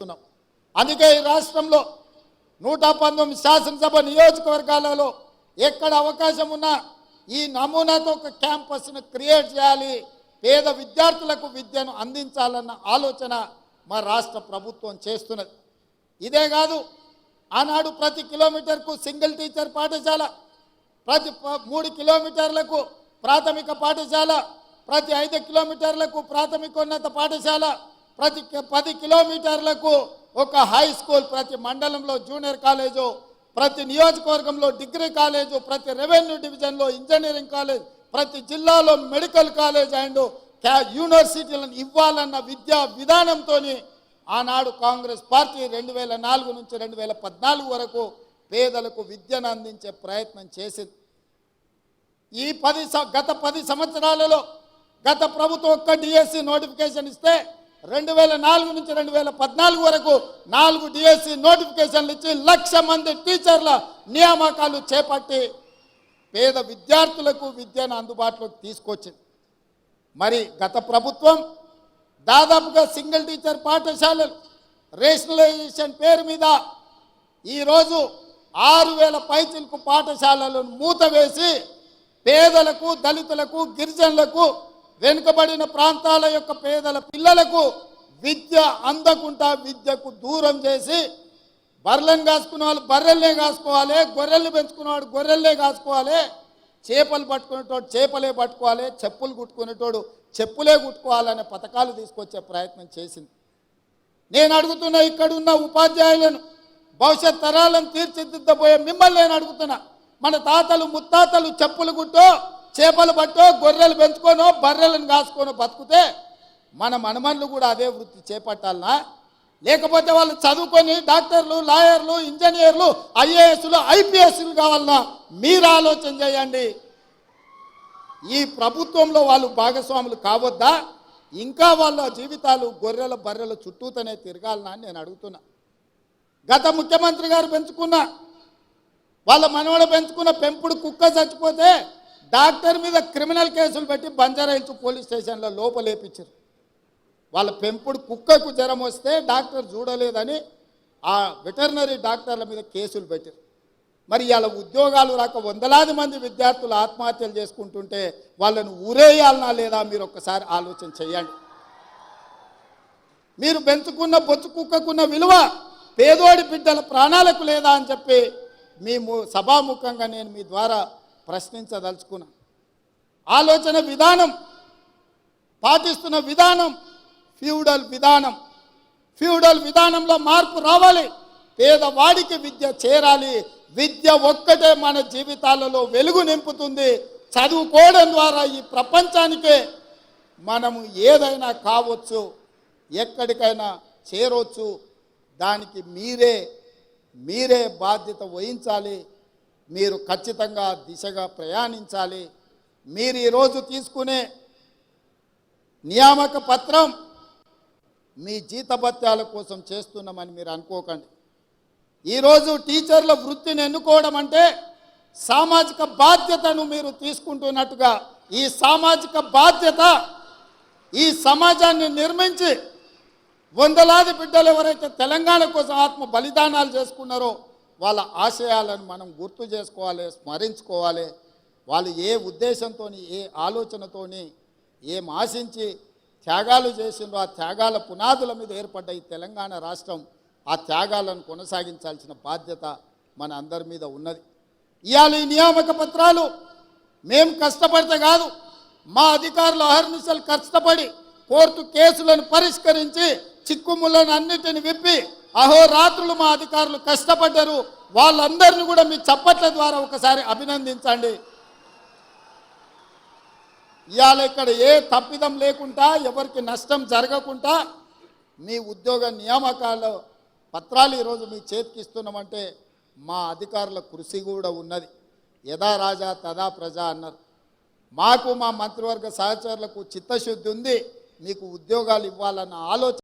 అందుకే ఈ రాష్ట్రంలో 119 శాసనసభ నియోజకవర్గాలలో ఎక్కడ అవకాశం ఉన్నా ఈ నమూనాతో ఒక క్యాంపస్ను క్రియేట్ చేయాలి, పేద విద్యార్థులకు విద్యను అందించాలన్న ఆలోచన మా రాష్ట్ర ప్రభుత్వం చేస్తున్నది. ఇదే కాదు, ఆనాడు ప్రతి కిలోమీటర్కు సింగిల్ టీచర్ పాఠశాల, ప్రతి 3 కిలోమీటర్లకు ప్రాథమిక పాఠశాల, ప్రతి 5 కిలోమీటర్లకు ప్రాథమికోన్నత పాఠశాల, ప్రతి 10 కిలోమీటర్లకు ఒక హై స్కూల్, ప్రతి మండలంలో జూనియర్ కాలేజు, ప్రతి నియోజకవర్గంలో డిగ్రీ కాలేజు, ప్రతి రెవెన్యూ డివిజన్లో ఇంజనీరింగ్ కాలేజ్, ప్రతి జిల్లాలో మెడికల్ కాలేజ్ అండ్ యూనివర్సిటీలను ఇవ్వాలన్న విద్యా విధానంతో ఆనాడు కాంగ్రెస్ పార్టీ 2004 నుంచి 2014 వరకు పేదలకు విద్యను అందించే ప్రయత్నం చేసింది. ఈ గత 10 సంవత్సరాలలో గత ప్రభుత్వం ఒక్క డిఎస్సి నోటిఫికేషన్ ఇస్తే 2004 నుంచి 2014 వరకు 4 డిఎస్సి నోటిఫికేషన్లు ఇచ్చి 1,00,000 మంది టీచర్ల నియామకాలు చేపట్టి పేద విద్యార్థులకు విద్యను అందుబాటులోకి తీసుకొచ్చింది. మరి గత ప్రభుత్వం దాదాపుగా సింగిల్ టీచర్ పాఠశాలలు రేషనలైజేషన్ పేరు మీద ఈరోజు 6,000 పైచిలకు పాఠశాలలను మూతవేసి పేదలకు, దళితులకు, గిరిజనులకు, వెనుకబడిన ప్రాంతాల యొక్క పేదల పిల్లలకు విద్య అందకుండా విద్యకు దూరం చేసి బర్రెలను కాసుకునే వాళ్ళు బర్రెల్నే కాసుకోవాలి, గొర్రెల్ని పెంచుకునేవాడు గొర్రెల్నే కాసుకోవాలి, చేపలు పట్టుకునేటోడు చేపలే పట్టుకోవాలి, చెప్పులు కుట్టుకునేటోడు చెప్పులే కుట్టుకోవాలనే పథకాలు తీసుకొచ్చే ప్రయత్నం చేసింది. నేను అడుగుతున్నా, ఇక్కడున్న ఉపాధ్యాయులను, భవిష్యత్ తరాలను తీర్చిదిద్దబోయే మిమ్మల్ని నేను అడుగుతున్నా, మన తాతలు ముత్తాతలు చెప్పులు కుట్టో, చేపలు పట్టో, గొర్రెలు పెంచుకోనో, బర్రెలను కాసుకోనో బతుకుతే మన మనమన్లు కూడా అదే వృత్తి చేపట్టాలనా? లేకపోతే వాళ్ళు చదువుకొని డాక్టర్లు, లాయర్లు, ఇంజనీర్లు, ఐఏఎస్లు, ఐపీఎస్లు కావాలన్నా? మీరు ఆలోచన చేయండి. ఈ ప్రభుత్వంలో వాళ్ళు భాగస్వాములు కావద్దా? ఇంకా వాళ్ళ జీవితాలు గొర్రెల బర్రెల చుట్టూతోనే తిరగాలనా అని నేను అడుగుతున్నా. గత ముఖ్యమంత్రి గారు పెంచుకున్న, వాళ్ళ మనవడు పెంచుకున్న పెంపుడు కుక్క చచ్చిపోతే డాక్టర్ మీద క్రిమినల్ కేసులు పెట్టి బంజారాహిల్స్ పోలీస్ స్టేషన్లో లోపలేపించారు. వాళ్ళ పెంపుడు కుక్కకు జ్వరం వస్తే డాక్టర్ చూడలేదని ఆ వెటర్నరీ డాక్టర్ల మీద కేసులు పెట్టారు. మరి వాళ్ళ ఉద్యోగాలు రాక వందలాది మంది విద్యార్థులు ఆత్మహత్యలు చేసుకుంటుంటే వాళ్ళను ఊరేయాలనా లేదా? మీరు ఒక్కసారి ఆలోచన చేయండి. మీరు పెంచుకున్న బొచ్చు కుక్కకున్న విలువ పేదోడి బిడ్డల ప్రాణాలకు లేదా అని చెప్పి మేము సభాముఖంగా నేను మీ ద్వారా ప్రశ్నించదలుచుకున్నా. ఆలోచన విధానం, పాటిస్తున్న విధానం ఫ్యూడల్ విధానంలో మార్పు రావాలి. పేదవాడికి విద్య చేరాలి. విద్య ఒక్కటే మన జీవితాలలో వెలుగు నింపుతుంది. చదువుకోవడం ద్వారా ఈ ప్రపంచానికే మనము ఏదైనా కావచ్చు, ఎక్కడికైనా చేరవచ్చు. దానికి మీరే బాధ్యత వహించాలి. మీరు ఖచ్చితంగా దిశగా ప్రయాణించాలి. మీరు ఈరోజు తీసుకునే నియామక పత్రం మీ జీతభత్యాల కోసం చేస్తున్నామని మీరు అనుకోకండి. ఈరోజు టీచర్ల వృత్తిని ఎన్నుకోవడం అంటే సామాజిక బాధ్యతను మీరు తీసుకుంటున్నట్టుగా, ఈ సామాజిక బాధ్యత ఈ సమాజాన్ని నిర్మించి వందలాది బిడ్డలు ఎవరైతే తెలంగాణ కోసం ఆత్మ బలిదానాలు చేసుకున్నారో వాళ్ళ ఆశయాలను మనం గుర్తు చేసుకోవాలి, స్మరించుకోవాలి. వాళ్ళు ఏ ఉద్దేశంతో, ఏ ఆలోచనతోని, ఏం ఆశించి త్యాగాలు చేసిండ్రో ఆ త్యాగాల పునాదుల మీద ఏర్పడ్డ ఈ తెలంగాణ రాష్ట్రం, ఆ త్యాగాలను కొనసాగించాల్సిన బాధ్యత మన అందరి మీద ఉన్నది. ఇవాళ ఈ నియామక పత్రాలు మేము కష్టపడితే కాదు, మా అధికారులు అహర్నిశలు కష్టపడి కోర్టు కేసులను పరిష్కరించి చిక్కుములను అన్నిటిని విప్పి అహోరాత్రులు మా అధికారులు కష్టపడ్డారు. వాళ్ళందరినీ కూడా మీ చప్పట్ల ద్వారా ఒకసారి అభినందించండి. ఇవాళ ఇక్కడ ఏ తప్పిదం లేకుండా, ఎవరికి నష్టం జరగకుండా మీ ఉద్యోగ నియామకాల పత్రాలు ఈరోజు మీ చేతికి ఇస్తున్నామంటే మా అధికారుల కృషి కూడా ఉన్నది. యథా రాజా తదా ప్రజ అన్నారు. మాకు మా మంత్రివర్గ సహచరులకు చిత్తశుద్ధి ఉంది. మీకు ఉద్యోగాలు ఇవ్వాలన్న ఆలోచన